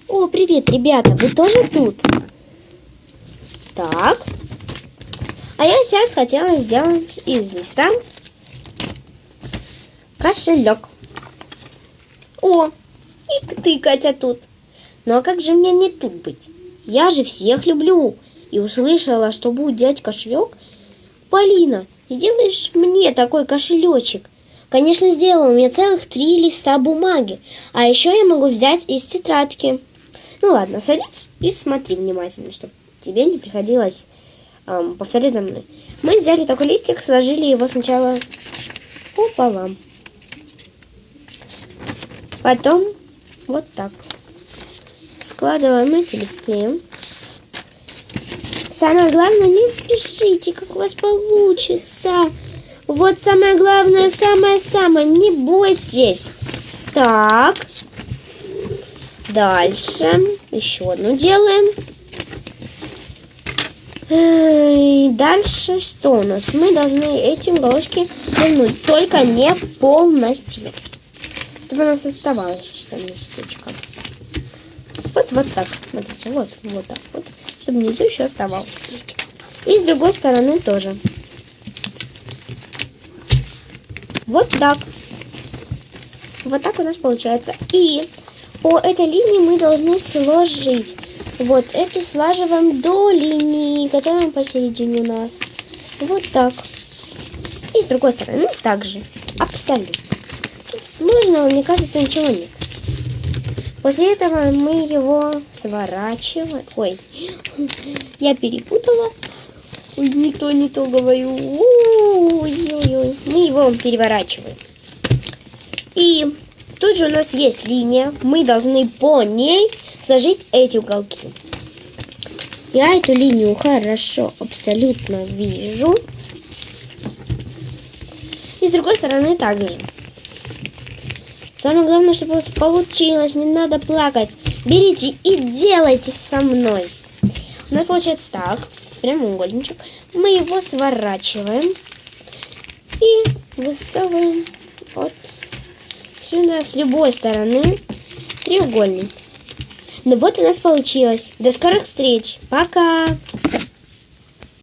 О, привет, ребята, вы тоже тут? Так. А я сейчас хотела сделать из листа кошелек. О, и ты, Катя, тут. Ну а как же мне не тут быть? Я же всех люблю. И услышала, что будет делать кошелек. Полина, сделаешь мне такой кошелечек? Конечно, сделаю. У меня целых 3 листа бумаги. А еще я могу взять из тетрадки. Ну ладно, садись и смотри внимательно, чтобы тебе не приходилось повторять за мной. Мы взяли такой листик, сложили его сначала пополам. Потом вот так. Складываем эти листы. Самое главное, не спешите, как у вас получится. Вот самое главное, самое-самое, не бойтесь. Так. Дальше. Еще одну делаем. И дальше что у нас? Мы должны эти уголочки вернуть, только не полностью. Чтобы у нас оставалось что-то местечко. Вот так. Смотрите, вот так вот. Чтобы внизу еще оставалось. И с другой стороны тоже. Вот так. Вот так у нас получается. И по этой линии мы должны сложить. Вот эту слаживаем до линии, которая посередине у нас. Вот так. И с другой стороны также. Абсолютно. Тут сложного, мне кажется, ничего нет. После этого мы его сворачиваем. Ой, я перепутала. Ой, не то говорю. Ой-ой-ой. Мы его переворачиваем. И тут же у нас есть линия. Мы должны по ней сложить эти уголки. Я эту линию хорошо, абсолютно вижу. И с другой стороны также. Самое главное, чтобы у вас получилось, не надо плакать. Берите и делайте со мной. У нас получается так, прямоугольничек. Мы его сворачиваем и высовываем вот сюда, с любой стороны, треугольник. Ну вот у нас получилось. До скорых встреч. Пока!